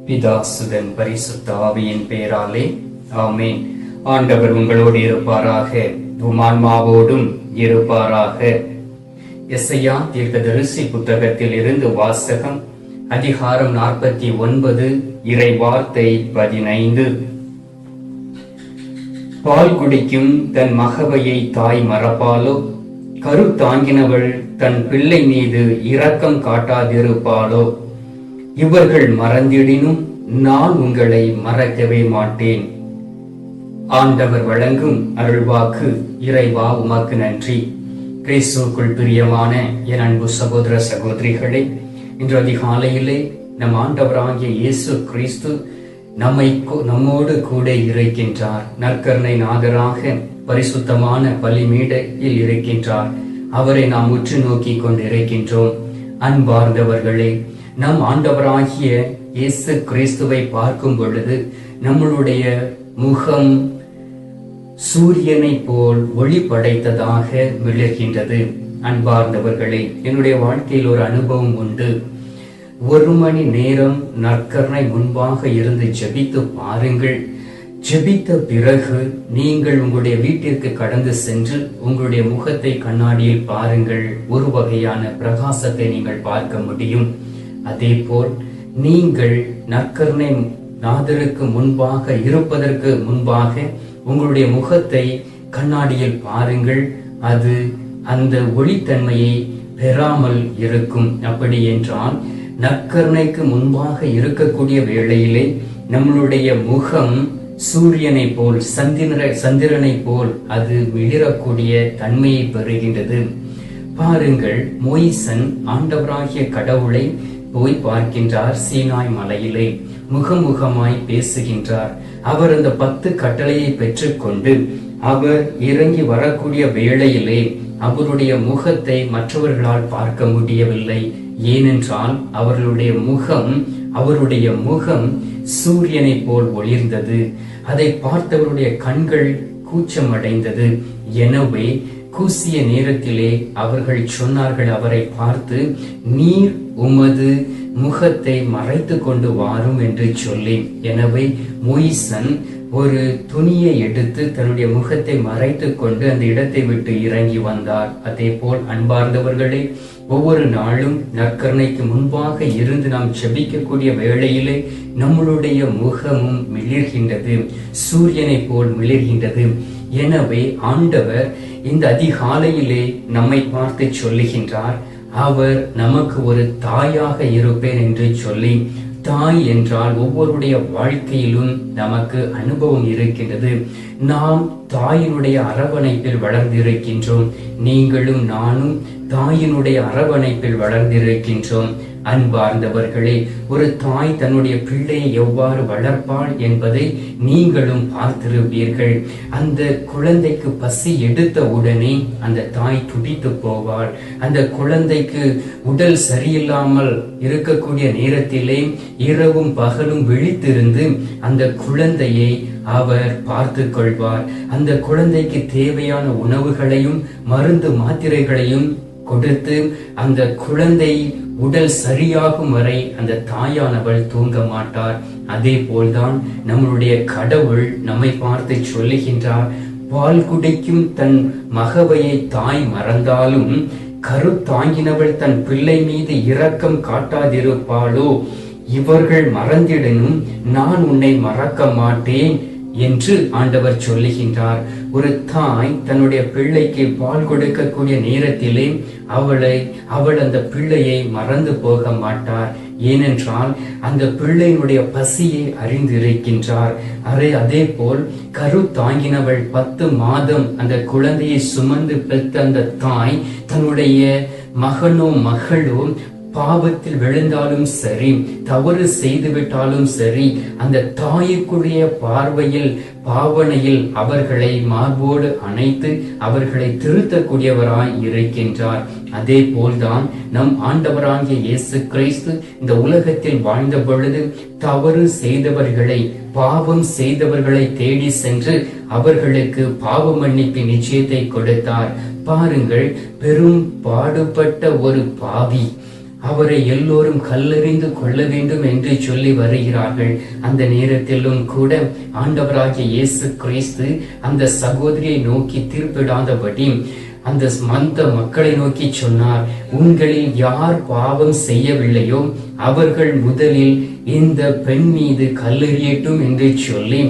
பிதாசுதன் பரிசுத்த ஆவியின் பெயராலே ஆமேன். ஆண்டவர் உங்களோடு இருப்பாராக, உமான்மாவோடும் இருப்பாராக. எசையா தீர்க்கதரிசி புத்தகத்தில் இருந்து வாசகம். அதிகாரம் 49, இறை வார்த்தை 15. பால் குடிக்கும் தன் மகவையை தாய் மறப்பாலோ? கரு தாங்கினவள் தன் பிள்ளை மீது இரக்கம் காட்டாதிருப்பாளோ? இவர்கள் மறந்திடினும் நான் உங்களை மறக்கவே மாட்டேன். ஆண்டவர் வழங்கும் அருள்வாக்கு. இறைவா, உமக்கு நன்றி. கிறிஸ்துவுக்குள் பிரியமான என் அன்பு சகோதர சகோதரிகளே, இன்று அதிகாலையிலே நம் ஆண்டவராகிய இயேசு கிறிஸ்து நம்மோடு கூட இருக்கின்றார். நற்கருணை நாதராக பரிசுத்தமான பலிமேடையில் இருக்கின்றார். அவரை நாம் உற்று நோக்கி கொண்டிருக்கின்றோம். அன்பார்ந்தவர்களே, நம் ஆண்டவராகிய இயேசு கிறிஸ்துவை பார்க்கும் பொழுது நம்மளுடைய முகம் சூரியனை போல் ஒளி படைத்ததாக மிளர்கின்றது. அன்பார்ந்தவர்களே, என்னுடைய வாழ்க்கையில் ஒரு அனுபவம் உண்டு. 1 மணி நேரம் நற்கருணை முன்பாக இருந்து ஜெபித்து பாருங்கள். ஜெபித்த பிறகு நீங்கள் உங்களுடைய வீட்டிற்கு கடந்து சென்று உங்களுடைய முகத்தை கண்ணாடியில் பாருங்கள். ஒரு வகையான பிரகாசத்தை நீங்கள் பார்க்க முடியும். அதே போல் நீங்கள் நற்கருணை நாதருக்கு முன்பாக இருப்பதற்கு முன்பாக உங்களுடைய முகத்தை கண்ணாடியில் பாருங்கள். அது அந்த ஒளித்தன்மையை பெறாமல் இருக்கும். அப்படி என்றால் நற்கருணைக்கு முன்பாக இருக்கக்கூடிய வேளையிலே நம்மளுடைய முகம் சூரியனை போல் சந்திரனை போல் அது மிளிரக்கூடிய தன்மையை பெறுகின்றது. பாருங்கள், மோயிசன் ஆண்டவராகிய கடவுளை போய் பார்க்கின்றார். சீனாய் மலையிலே முகமுகமாய் பேசுகின்றார். அவர் அந்த 10 கட்டளையை பெற்றுக்கொண்டு அவர் இறங்கி வரக்கூடிய வேளையிலே அவருடைய முகத்தை மற்றவர்களால் பார்க்க முடியவில்லை. ஏனென்றால் அவருடைய முகம் சூரியனை போல் ஒளிர்ந்தது. அதை பார்த்தவருடைய கண்கள் கூச்சம் அடைந்தது. எனவே கூசிய நேரத்திலே அவர்கள் சொன்னார்கள் அவரை பார்த்து, நீர் உமது முகத்தை மறைத்து கொண்டு வாரும் என்று சொல்லி. எனவே மோயிசன் ஒரு துணியை எடுத்து தன்னுடைய முகத்தை மறைத்து கொண்டு அந்த இடத்தை விட்டு இறங்கி வந்தார். அதே போல் அன்பார்ந்தவர்களே, ஒவ்வொரு நாளும் நற்கருணைக்கு முன்பாக இருந்து நாம் ஜெபிக்கக்கூடிய வேளையிலே நம்மளுடைய முகமும் மிளிர்கின்றது, சூரியனை போல் மிளிர்கின்றது. எனவே ஆண்டவர் இந்த அதிகாலையிலே நம்மை பார்த்து சொல்லுகின்றார், அவர் நமக்கு ஒரு தாயாக இருப்பேன் என்று சொல்லி. தாய் என்றால் ஒவ்வொருடைய வாழ்க்கையிலும் நமக்கு அனுபவம் இருக்கின்றது. நாம் தாயினுடைய அரவணைப்பில் வளர்ந்திருக்கின்றோம். நீங்களும் நானும் தாயினுடைய அரவணைப்பில் வளர்ந்திருக்கின்றோம். அன்பார்ந்தவர்களே, ஒரு தாய் தன்னுடைய பிள்ளையை எவ்வாறு வளர்ப்பாள் என்பதை நீங்களும் பார்த்திருப்பீர்கள். அந்த குழந்தைக்கு பசி எடுத்த உடனே அந்த தாய் துடித்து போவாள். அந்த குழந்தைக்கு உடல் சரியில்லாமல் இருக்கக்கூடிய நேரத்திலே இரவும் பகலும் விழித்திருந்து அந்த குழந்தையை அவர் பார்த்து கொள்வார். அந்த குழந்தைக்கு தேவையான உணவுகளையும் மருந்து மாத்திரைகளையும் கொடுத்து அந்த குழந்தை உடல் சரியாகும் வரை அந்த தாயானவள் தூங்க மாட்டார். அதே போல்தான் நம்மளுடைய கடவுள் நம்மை பார்த்து சொல்லுகின்றார், பால் குடிக்கும் தன் மகவையை தாய் மறந்தாலும் கரு தாங்கினவள் தன் பிள்ளை மீது இரக்கம் காட்டாதிருப்பாளோ? இவர்கள் மறந்திடனும் நான் உன்னை மறக்க மாட்டேன் என்று ஆண்டவர் சொல்லுகின்றார். ஒரு தாய் தன்னுடைய பிள்ளைக்கு பால் கொடுக்கக்கூடிய நேரத்திலே அவள் அந்த பிள்ளையை மறந்து போக மாட்டார். ஏனென்றால் அந்த பிள்ளையினுடைய பசியை அறிந்திருக்கின்றார். அதே போல் கரு தாங்கினவள் 10 மாதம் அந்த குழந்தையை சுமந்து பெற்ற அந்த தாய் தன்னுடைய மகனோ மகளோ பாவத்தில் விழுந்தாலும் சரி, தவறு செய்துவிட்டாலும் சரி, அந்த தாய்க்குரிய பாவனையில் அவர்களை மார்போடு அணைத்து அவர்களை திருத்தக்கூடியவராய் இருக்கின்றார். அதே போல்தான் நம் ஆண்டவராகிய இயேசு கிறிஸ்து இந்த உலகத்தில் வாழ்ந்த பொழுது தவறு செய்தவர்களை, பாவம் செய்தவர்களை தேடி சென்று அவர்களுக்கு பாவ மன்னிப்பு நிச்சயத்தை கொடுத்தார். பாருங்கள், பெரும் பாடுபட்ட ஒரு பாவி அவரை எல்லோரும் கல்லெறிந்து கொள்ள வேண்டும் என்று சொல்லி வருகிறார்கள். அந்த நேரத்திலும் கூட ஆண்டவராகிய இயேசு கிறிஸ்து அந்த சகோதரியை நோக்கி தீர்ப்பிடாதபடி அந்த மக்களை நோக்கி சொன்னார், உங்களில் யார் பாவம் செய்யவில்லையோ அவர்கள் முதலில் இந்த பெண் மீது கல்லெறியட்டும் என்று சொல்லி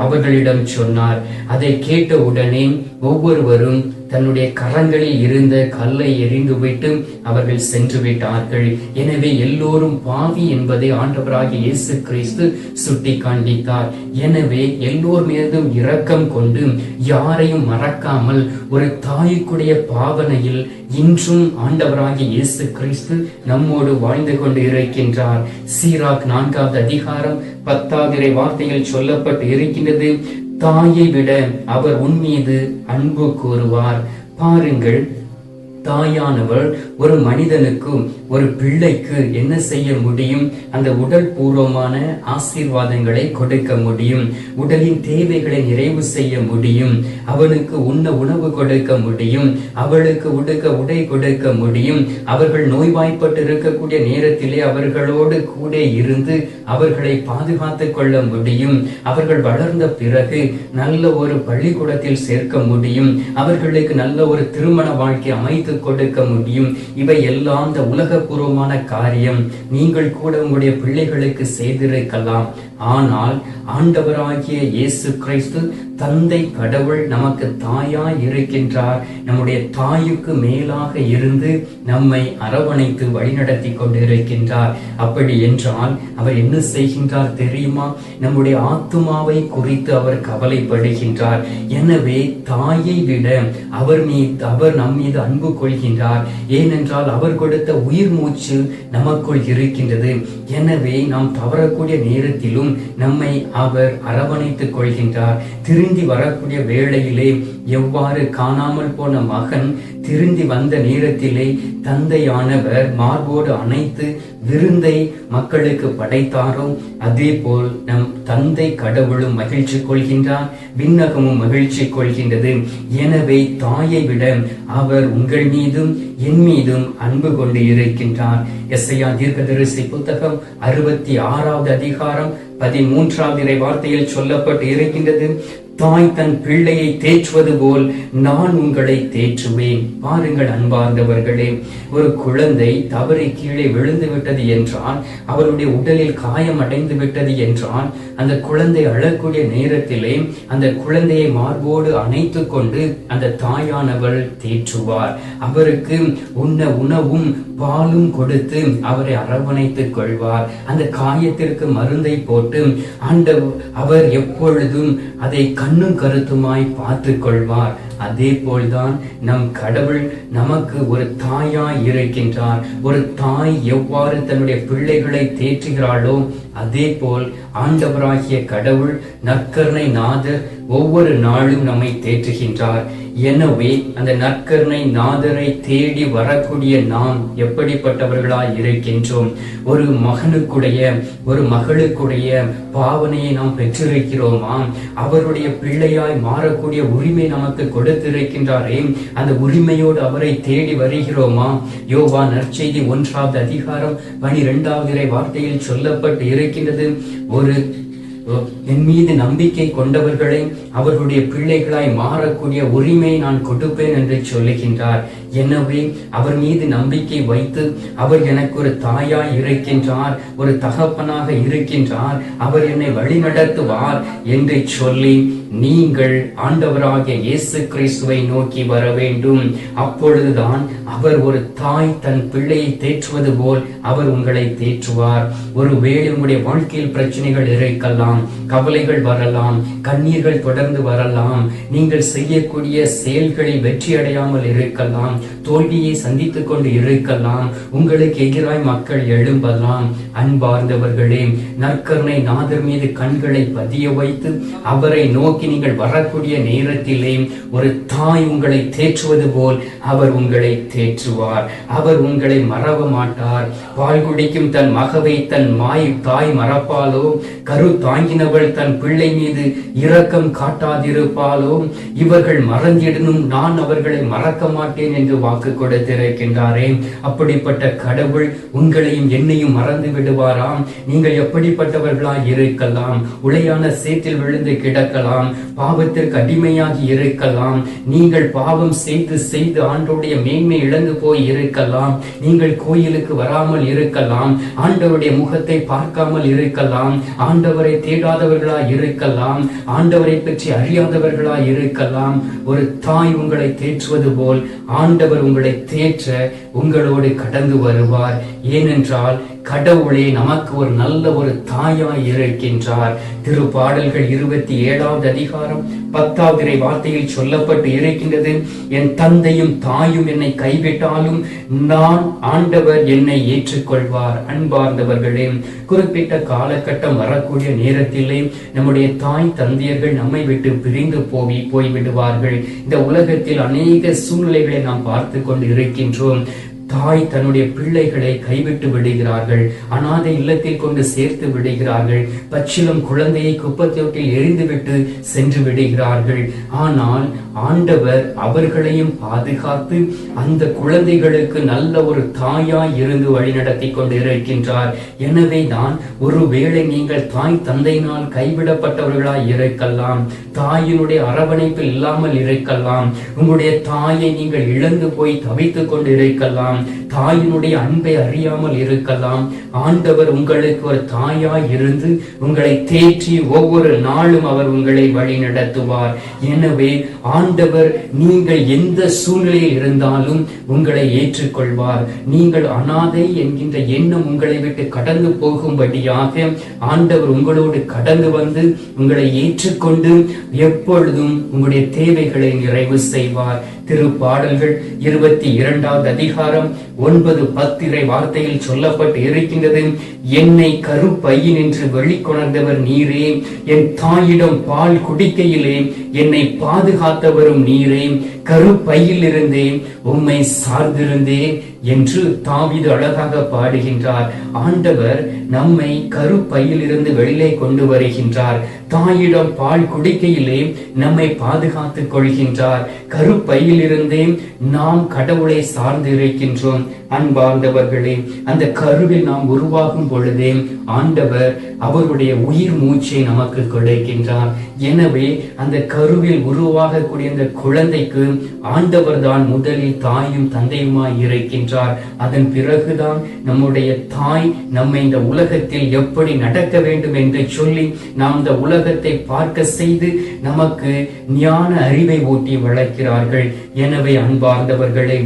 அவர்களிடம் சொன்னார். அதை கேட்ட உடனே ஒவ்வொருவரும் தன்னுடைய கரங்களில் இருந்த கல்லை எறிந்துவிட்டு அவர்கள் சென்று விட்டார்கள். எனவே எல்லோரும் பாவி என்பதை ஆண்டவராகிய இயேசு கிறிஸ்து சுட்டி காண்பித்தார். எனவே எல்லோர் மீதும் இரக்கம் கொண்டு யாரையும் மறக்காமல் ஒரு தாய்க்குடைய பாவனையில் இன்றும் ஆண்டவராகிய இயேசு கிறிஸ்து நம்மோடு வாழ்ந்து கொண்டு இருக்கின்றார். சீராக் 4வது அதிகாரம் 10வது வார்த்தையில் சொல்லப்பட்டு இருக்கின்றது, தாயை விட அவர் உன் மீது அன்பு கூறுவார். பாருங்கள், தாயானவள் ஒரு மனிதனுக்கு, ஒரு பிள்ளைக்கு என்ன செய்ய முடியும்? அந்த உடல் பூர்வமான ஆசீர்வாதங்களை கொடுக்க முடியும், உடலின் தேவைகளை நிறைவு செய்ய முடியும், அவனுக்கு உண்ண உணவு கொடுக்க முடியும், அவளுக்கு உடுக்க உடை கொடுக்க முடியும். அவர்கள் நோய்வாய்ப்பட்டு இருக்கக்கூடிய நேரத்திலே அவர்களோடு கூட இருந்து அவர்களை பாதுகாத்துக் கொள்ள முடியும். அவர்கள் வளர்ந்த பிறகு நல்ல ஒரு பள்ளிக்கூடத்தில் சேர்க்க முடியும், அவர்களுக்கு நல்ல ஒரு திருமண வாழ்க்கை அமைத்து கொடுக்க முடியும். இவை எல்லாம் இந்த உலகபூர்வமான காரியம். நீங்கள் கூட உங்களுடைய பிள்ளைகளுக்கு செய்திருக்கலாம். ஆனால் ஆண்டவராகிய இயேசு கிறிஸ்து தந்தை கடவுள் நமக்கு தாயாய் இருக்கின்றார். நம்முடைய தாய்க்கு மேலாக இருந்து நம்மை அரவணைத்து வழிநடத்தி கொண்டிருக்கின்றார். அப்படி என்றால் அவர் என்ன செய்கின்றார் தெரியுமா? நம்முடைய ஆத்துமாவை குறித்து அவர் கவலைப்படுகின்றார். எனவே தாயை விட அவர் நம் மீது அன்பு கொள்கின்றார். ஏனென்றால் அவர் கொடுத்த உயிர் மூச்சு நமக்குள் இருக்கின்றது. எனவே நாம் தவறக்கூடிய நேரத்திலும் நம்மை அவர் அரவணைத்துக் கொள்கின்றார். திருந்தி வரக்கூடிய வேளையிலே எவ்வாறு காணாமல் போன மகன் திருந்தி வந்த நேரத்திலே தந்தையானவர் மார்போடு அணைத்து விருந்தை மக்களுக்கு படைத்தாரோ, அதே போல் நம் தந்தை கடவுளும் மகிழ்ச்சி கொள்கின்றார், விண்ணகமும் மகிழ்ச்சி கொள்கின்றது. எனவே தாயை விட அவர் உங்கள் மீதும் என் மீதும் அன்பு கொண்டு இருக்கின்றார். எஸ்ஐயா தீர்க்கதரிசி புத்தகம் 66வது அதிகாரம் 13வது வார்த்தையில் சொல்லப்பட்டு இருக்கின்றது, தாய் தன் பிள்ளையை தேற்றுவது போல் நான் உங்களை தேற்றுவேன். பாருங்கள் அன்பார்ந்தவர்களே, ஒரு குழந்தை தவறி கீழே விழுந்து விட்டது என்றால், அவருடைய உடலில் காயம் அடைந்து விட்டது என்றால், அந்த குழந்தை அழக்கூடிய நேரத்திலே அந்த குழந்தையை மார்போடு அணைத்து கொண்டு அந்த தாயானவள் தேற்றுவார். அவருக்கு உண்ண உணவும் பாலும் கொடுத்து அவரை அரவணைத்துக் கொள்வார். அந்த காயத்திற்கு மருந்தை போட்டு அவர் எப்பொழுதும் அதை கண்ணும் கருத்துமாய் பார்த்து கொள்வார். அதே போல்தான் நம் கடவுள் நமக்கு ஒரு தாயாய் இருக்கின்றார். ஒரு தாய் எவ்வாறு தன்னுடைய பிள்ளைகளை தேற்றுகிறாளோ, அதே போல் ஆண்டவராகிய கடவுள் நற்கருணை நாதர் ஒவ்வொரு நாளும் நம்மை தேற்றுகின்றார். எனவே அந்த நற்கருணை நாதரை தேடி வரக்கூடிய நாம் எப்படிப்பட்டவர்களாய் இருக்கின்றோம்? ஒரு மகனுக்குடைய ஒரு மகளுக்குடைய பாவனையை நாம் பெற்றிருக்கிறோமா? அவருடைய பிள்ளையாய் மாறக்கூடிய உரிமை நமக்கு கொடுத்திருக்கின்றாரே, அந்த உரிமையோடு அவரை தேடி வருகிறோமா? யோவான் நற்செய்தி 1வது அதிகாரம் 12வது வார்த்தையில் சொல்லப்பட்டு இருக்கின்றது, என் மீது நம்பிக்கை கொண்டவர்களை அவர்களுடைய பிள்ளைகளாய் மாறக்கூடிய உரிமை நான் கொடுப்பேன் என்று சொல்லுகின்றார். எனவே அவர் மீது நம்பிக்கை வைத்து அவர் எனக்கு ஒரு தாயாய் இருக்கின்றார், ஒரு தகப்பனாக இருக்கின்றார், அவர் என்னை வழிநடத்துவார் என்று சொல்லி நீங்கள் ஆண்டவராகிய இயேசு கிறிஸ்துவை நோக்கி வர வேண்டும். அப்பொழுதுதான் அவர் ஒரு தாய் தன் பிள்ளையை தேற்றுவது போல் அவர் உங்களை தேற்றுவார். ஒருவேளை உங்களுடைய வாழ்க்கையில் பிரச்சனைகள் இருக்கலாம், கவலைகள் வரலாம், கண்ணீர்கள் தொடர்ந்து வரலாம், நீங்கள் செய்யக்கூடிய செயல்களில் வெற்றி அடையாமல் இருக்கலாம், தோல்வியை சந்தித்துக் கொண்டு இருக்கலாம், உங்களுக்கு எதிராய் மக்கள் எழும்பலாம். அன்பார்ந்தவர்களே, நற்கருணை நாதர் மீது கண்களை பதிய வைத்து அவரை நோக்கி நீங்கள் வரக்கூடிய நேரத்திலே ஒரு தாய் உங்களை தேற்றுவது போல் அவர் உங்களை தேற்றுவார். அவர் உங்களை மறவ மாட்டார். பால் குடிக்கும் தன் மகவை தன் தாய் மறப்பாலோ? கரு தாங்கினவள் தன் பிள்ளை மீது இரக்கம் காட்டாதிருப்பாலோ? இவர்கள் மறந்திடனும் நான் அவர்களை மறக்க மாட்டேன் என்று என்று வாக்கு கொடுத்திருக்கின்றாரே, அப்படிப்பட்ட கடவுள் உங்களையும் என்னையும் மறந்து விடுவாராம்? நீங்கள் எப்படிப்பட்டவர்களாய் இருக்கலாம்? உளையான சேற்றில் விழுந்து கிடக்கலாம், பாவத்திற்கு அடிமையாகி இருக்கலாம், நீங்கள் பாவம் செய்து செய்து ஆண்டவருடைய மேன்மை இழந்து போய் இருக்கலாம், நீங்கள் கோயிலுக்கு வராமல் இருக்கலாம், ஆண்டவருடைய முகத்தை பார்க்காமல் இருக்கலாம், ஆண்டவரை தேடாதவர்களாய் இருக்கலாம், ஆண்டவரை பற்றி அறியாதவர்களாய் இருக்கலாம். ஒரு தாய் உங்களை தேற்றுவது போல் ஆண்டவர் உங்களை தேற்ற உங்களோடு கடந்து வருவார். ஏனென்றால் கடவுளே நமக்கு ஒரு நல்ல ஒரு தாயாய் இருக்கின்றார். திருப்பாடல்கள் 27வது அதிகாரம் 10வது வார்த்தையில் சொல்லப்பட்டு இருக்கின்றது, என் தந்தையும் தாயும் என்னை கைவிட்டாலும் நான் ஆண்டவர் என்னை ஏற்றுக்கொள்வார். அன்பார்ந்தவர்களே, குறிப்பிட்ட காலகட்டம் வரக்கூடிய நேரத்திலே நம்முடைய தாய் தந்தையர்கள் நம்மை விட்டு பிரிந்து போய்விடுவார்கள். இந்த உலகத்தில் அநேக சூழ்நிலைகளை நாம் பார்த்து கொண்டு இருக்கின்றோம். தாய் தன்னுடைய பிள்ளைகளை கைவிட்டு விடுகிறார்கள், அனாதை இல்லத்தில் கொண்டு சேர்த்து விடுகிறார்கள், பச்சிளம் குழந்தையை குப்பத்தொட்டில் எரிந்துவிட்டு சென்று விடுகிறார்கள். ஆனால் ஆண்டவர் அவர்களையும் பாதுகாத்து அந்த குழந்தைகளுக்கு நல்ல ஒரு தாயாய் இருந்து வழிநடத்தி கொண்டு இருக்கின்றார். எனவே தான் ஒருவேளை நீங்கள் தாய் தந்தையினால் கைவிடப்பட்டவர்களாய் இருக்கலாம், தாயினுடைய அரவணைப்பில் இல்லாமல் இருக்கலாம், உங்களுடைய தாயை நீங்கள் இழந்து போய் தவித்துக் கொண்டு இருக்கலாம், தாயினுடைய அன்பை அறியாமல் இருக்கலாம். ஆண்டவர் உங்களுக்கு ஒரு தாயாய் இருந்து உங்களை தேற்றி ஒவ்வொரு நாளும் அவர் உங்களை வழி நடத்துவார். எனவே ஆண்டவர் நீங்கள் எந்த சூழ்நிலையில் இருந்தாலும் உங்களை ஏற்றுக்கொள்வார். நீங்கள் அனாதை என்கின்ற எண்ணம் உங்களை விட்டு கடந்து போகும்படியாக ஆண்டவர் உங்களோடு கடந்து வந்து உங்களை ஏற்றுக்கொண்டு எப்பொழுதும் உங்களுடைய தேவைகளை நிறைவு செய்வார். திருப்பாடல்கள் 22வது அதிகாரம் 9-10 வார்த்தையில் சொல்லப்பட்டு இருக்கின்றது, என்னை கருப்பையில் நின்று வெளிக்கொணர்ந்தவர் நீரே, என் தாயிடம் பால் குடிக்கையிலே என்னை பாதுகாத்தவரும் நீரே, கருப்பையில் இருந்தேன் உம்மை சார்ந்திருந்தேன் என்று தாவீது அழகாக பாடுகின்றார். ஆண்டவர் நம்மை கருப்பையில் இருந்து வெளியே கொண்டு வருகின்றார். தாயிடம் பால் குடிக்கையிலே நம்மை பாதுகாத்துக் கொள்கின்றார். கருப்பையில் இருந்தே நாம் கடவுளை சார்ந்து இருக்கின்றோம். அன்பார்ந்தவர்களே, அந்த கருவில் நாம் உருவாகும் பொழுதே ஆண்டவர் அவருடைய உயிர் மூச்சை நமக்கு கொடுக்கின்றார். எனவே அந்த கருவில் உருவாகக்கூடிய அந்த குழந்தைக்கு ஆண்டவர் தான் முதலில் தாயும் தந்தையுமாய் இருக்கின்றார். அதன் பிறகுதான் நம்முடைய தாய் நம்மை இந்த உலகத்தில் எப்படி நடக்க வேண்டும் என்று சொல்லி நாம் இந்த உலகத்தை பார்க்க செய்து நமக்கு ஞான அறிவை ஊட்டி வளர்க்கிறார்கள். எனவே அன்பார்ந்தவர்களே,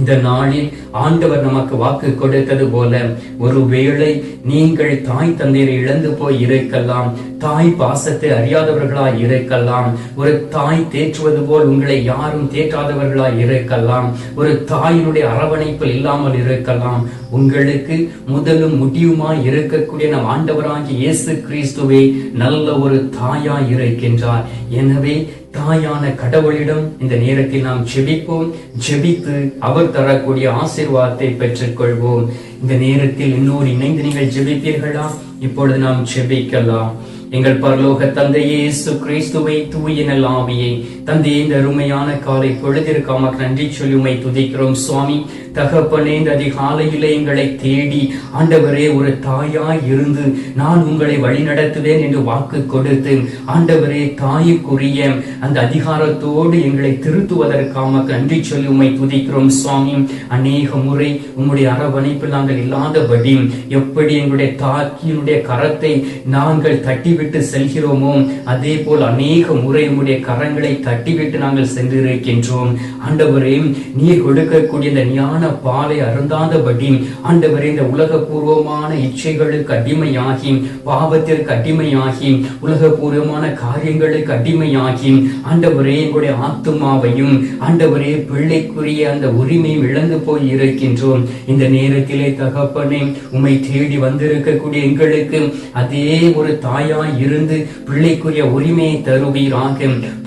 இந்த நாளில் ஆண்டவர் நமக்கு வாக்கு கொடுத்தது போல ஒருவேளை நீங்கள் தாய் தந்தையரை இழந்து போய் இருக்கலாம், தாய் பாசத்தை அறியாதவர்களாய் இருக்கலாம், ஒரு தாய் தேற்றுவது போல் உங்களை யாரும் தேற்றாதவர்களாய் இருக்கலாம், ஒரு தாயினுடைய அரவணைப்பில் இல்லாமல் இருக்கலாம். உங்களுக்கு முதலும் முடிவுமாய் இருக்கக்கூடிய நம் ஆண்டவராகிய இயேசு கிறிஸ்துவே நல்ல ஒரு தாயாய் இருக்கின்றார். எனவே தாயான கடவுளிடம் இந்த நேரத்தில் நாம் ஜெபிப்போம். ஜெபித்து அவர் தரக்கூடிய ஆசீர்வாதத்தை பெற்றுக் கொள்வோம். இந்த நேரத்தில் இன்னொரு இணைந்து நீங்கள் ஜெபிப்பீர்களா? இப்பொழுது நாம் ஜெபிக்கலாம். எங்கள் பரலோக தந்தையே, இயேசு கிறிஸ்துவை தூய நல் ஆவியை தந்தையே, இந்த அருமையான காலை பொழுதிற்காக நன்றி சொல்லி உம்மை துதிக்கிறோம் சுவாமி. தகப்பனே, இந்த அதிகாலையிலே எங்களை தேடி ஆண்டவரே ஒரு தாயாய் இருந்து நான் உங்களை வழி நடத்துவேன் என்று வாக்கு கொடுத்து ஆண்டவரே தாய்க்குரிய அந்த அதிகாரத்தோடு எங்களை திருத்துவதற்காக நன்றி சொல்லி உம்மை துதிக்கிறோம் சுவாமி. அநேக முறை உம்முடைய அரவணைப்பில் நாங்கள் இல்லாதபடி எப்படி எங்களுடைய தாக்கியினுடைய கரத்தை நாங்கள் தட்டிவிட்டு செல்கிறோமோ அதே போல் அநேக முறை உம்முடைய கரங்களை தட்டிவிட்டு நாங்கள் சென்றிருக்கின்றோம். ஆண்டவரே, நீர் கொடுக்கக்கூடிய இந்த ஞான பாலை அருந்தாதபடி ஆண்டவரே இந்த உலகபூர்வமான இச்சைகளுக்கு அடிமையாகி, பாவத்திற்கு அடிமையாகி, உலகபூர்வமான காரியங்களுக்கு அடிமையாகி ஆண்டவரே எங்களுடைய ஆத்துமாவையும் ஆண்டவரே பிள்ளைக்குரிய அந்த உரிமையும் இழந்து போய் இருக்கின்றோம். இந்த நேரத்திலே தகப்பனே, உம்மை தேடி வந்திருக்கக்கூடிய எங்களுக்கு அதே ஒரு தாயாய் இருந்து பிள்ளைக்குரிய உரிமையை தருவீராக.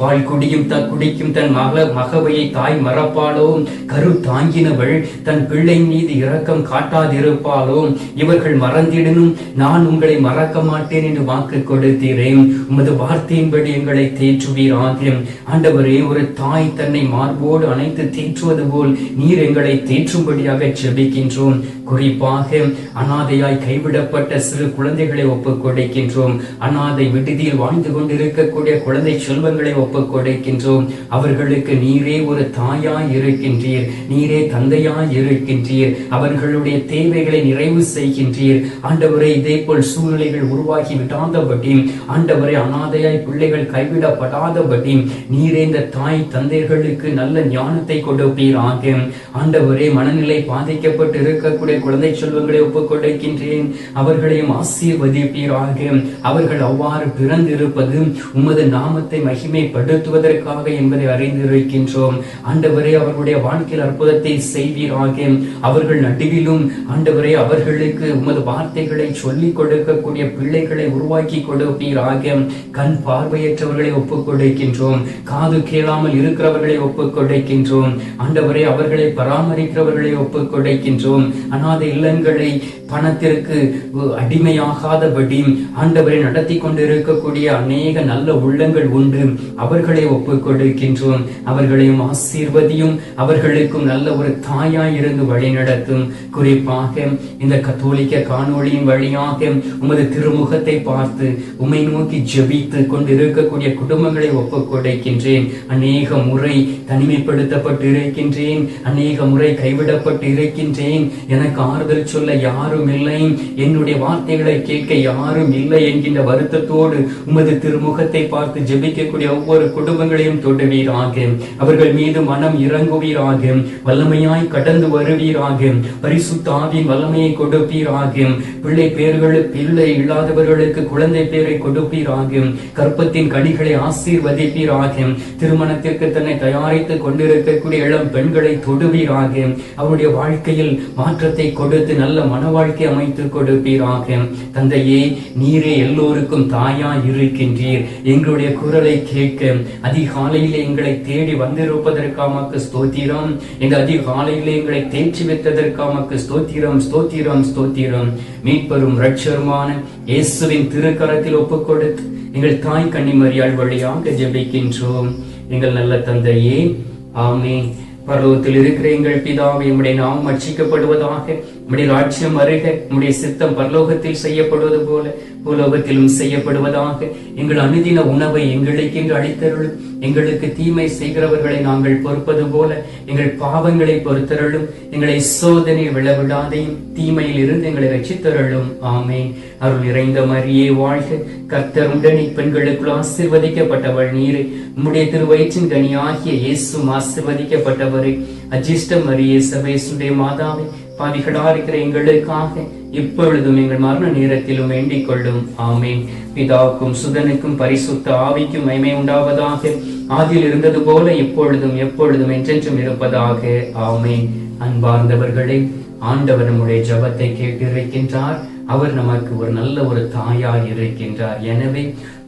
பால் குடிக்கும் தன் மகவையை தாய் மறப்பாளோ, கரு தாங்கினவள் தன் பிள்ளை மீது இரக்கம் காட்டாதிருப்பாலோ? இவர்கள் மறந்திடனும் நான் உங்களை மறக்க மாட்டேன் என்று வாக்கு கொடுத்தீரேன். உமது வார்த்தையின்படி எங்களை தேற்றுவீராக. ஆண்டவரே, ஒரு தாய் தன்னை மார்போடு அணைத்து தேற்றுவது போல் நீர் எங்களை தேற்றும்படியாக ஜெபிக்கின்றோம். குறிப்பாக அனாதையாய் கைவிடப்பட்ட சிறு குழந்தைகளை ஒப்புக் கொடுக்கின்றோம். அனாதை விடுதியில் வாழ்ந்து கொண்டிருக்கக்கூடிய குழந்தை செல்வங்களை ஒப்புக் கொடுக்கின்றோம். அவர்களுக்கு நீரே ஒரு தாயாய் இருக்கின்றீர், நீரே தந்தையாய் இருக்கின்றீர். அவர்களுடைய தேவைகளை நிறைவு செய்கின்றீர். ஆண்டவரே, இதே போல் சூழ்நிலைகள் உருவாகி விடாதபடி, ஆண்டவரே, அனாதையாய் பிள்ளைகள் கைவிடப்படாதபடி நீரே இந்த தாய் தந்தைகளுக்கு நல்ல ஞானத்தை கொடுப்பீராக. ஆண்டவரே, மனநிலை பாதிக்கப்பட்டு இருக்கக்கூடிய குழந்தை செல்வங்களை ஒப்புக் கொடுக்கின்றேன். அவர்களையும் ஆசீர்வதிப்பீராக. அவர்கள் அவ்வாறு பிறந்திருப்பது உமது நாமத்தை மகிமைப்படுத்துவதற்காக என்பதை அறிந்திருக்கின்றோம். ஆண்டவரே, அவர்களுடைய வாழ்க்கையில் அற்புதத்தை செய்வீராக. அவர்கள் நடுவிலும் ஆண்டவரே, அவர்களுக்கு உமது வார்த்தைகளை சொல்லிக் கொடுக்கக்கூடிய பிள்ளைகளை உருவாக்கி கொடுப்பீராக. கண் பார்வையற்றவர்களை ஒப்புக் கொடுக்கின்றோம். காது கேளாமல் இருக்கிறவர்களை ஒப்புக் கொடுக்கின்றோம். ஆண்டவரே, அவர்களை பராமரிக்கிறவர்களை ஒப்புக் கொடுக்கின்றோம். அனாதை இல்லங்களை பணத்திற்கு அடிமையாகாதபடி ஆண்டவரை நடத்தி கொண்டிருக்கக்கூடிய அநேக நல்ல உள்ளங்கள் உண்டு. அவர்களை ஒப்புக் கொடுக்கின்றோம். அவர்களையும் ஆசீர்வதியும். அவர்களுக்கும் நல்ல ஒரு தாயாய் இருந்து வழி நடத்தும். குறிப்பாக இந்த கத்தோலிக்க காணொளியின் வழியாக உமது திருமுகத்தை பார்த்து உம்மை நோக்கி ஜெபித்து கொண்டிருக்கக்கூடிய குடும்பங்களை ஒப்புக் கொடுக்கின்றேன். அநேக முறை தனிமைப்படுத்தப்பட்டு இருக்கின்றேன். அநேக முறை கைவிடப்பட்டு இருக்கின்றேன். எனக்கு ஆறுதல் சொல்ல யாரும் இல்லை, என்னுடைய வார்த்தைகளை கேட்க யாரும் இல்லை என்கின்ற வருத்தத்தோடு உமது திருமுகத்தை பார்த்து ஜெபிக்கக்கூடிய ஒவ்வொரு குடும்பங்களையும் தொடுவீராக. அவர்கள் மீது மனம் இறங்குவீராக. வல்லமையாய் கடந்து வருவீராக. பரிசுத்த ஆவியின் வல்லமையை கொடுப்பீராக. பிள்ளை இல்லாதவர்களுக்கு குழந்தை பேரை கொடுப்பீராக. கற்பத்தின் கனிகளை ஆசீர்வதிப்பீராக. திருமணத்திற்கு தன்னை தயாரித்துக் கொண்டிருக்கக்கூடிய இளம் பெண்களை தொடுவீராக. அவருடைய வாழ்க்கையில் மாற்றத்தை கொடுத்து நல்ல மனவாழ்க்கை அமைத்துக் கொடுப்பீராக. தந்தையே, நீரே எல்லோருக்கும் தாயா இருக்கின்றீர். எங்களுடைய குரலை கேட்க அதிகாலையிலே எங்களை தேடி வந்திருப்பதற்காக ஸ்தோத்திரம். இந்த அதிகாலையிலே எங்களை தேற்றி வைத்ததற்காக ஸ்தோத்திரம், ஸ்தோத்திரம், ஸ்தோத்திரம். மீட்பெரும் இரட்சகருமான இயேசுவின் திருக்கரத்தில் ஒப்புக் கொடுத்து எங்கள் தாய் கன்னிமரியாள் வழியாக ஜெபிக்கின்றோம். எங்கள் நல்ல தந்தையே, ஆமென். பரலோகத்தில் இருக்கிற எங்கள் பிதாவே, உம்முடைய நாமம் அர்ச்சிக்கப்படுவதாக. உம்முடைய ராஜ்யம் வருக. உம்முடைய சித்தம் பரலோகத்தில் செய்யப்படுவது போல பூலோகத்திலும் செய்யப்படுவதாக. எங்கள் அனுதின உணவை எங்களுக்கு என்று அளித்தருளும். எங்களுக்கு தீமை செய்கிறவர்களை நாங்கள் பொறுப்பது போல எங்கள் பாவங்களை பொறுத்தருளும். எங்களை சோதனை விழவிடாதையும் தீமையில் இருந்து எங்களை ரட்சித்தருளும். ஆமென். அருள் நிறைந்த மரியே வாழ்க. கர்த்தர் உடனே பெண்களுக்குள் ஆசீர்வதிக்கப்பட்டவள் நீரே. உம்முடைய திருவயிற்றின் கனியாகிய இயேசுவும் ஆசீர்வதிக்கப்பட்டவரே. அஜிஷ்ட மரியே, சபேசுடைய மாதாவே, பாவிகளா இருக்கிற எங்களுக்காக இப்பொழுதும் எங்கள் மரண நேரத்திலும் வேண்டிக் கொள்ளும். ஆமேன். பிதாவுக்கும் சுதனுக்கும் பரிசுத்த ஆவிக்கும் மகிமை உண்டாவதாக. ஆதியில் இருந்தது போல இப்பொழுதும் எப்பொழுதும் என்றென்றும் இருப்பதாக. ஆமேன். அன்பார்ந்தவர்களே, ஆண்டவர் நம்முடைய ஜெபத்தை கேட்டிருக்கின்றார். அவர் நமக்கு ஒரு நல்ல ஒரு தாயாய் இருக்கின்றார். எனவே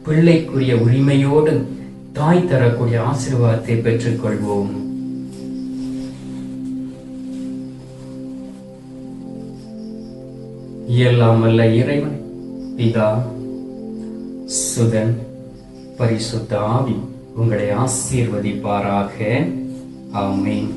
பிள்ளைக்குரிய உரிமையோடு தாய் தரக்கூடிய ஆசீர்வாதத்தை பெற்றுக் கொள்வோம். எல்லாம் வல்ல இறைவன் பிதா, சுதன், பரிசுத்த ஆவி உங்களை ஆசீர்வதிப்பாராக. ஆமென்.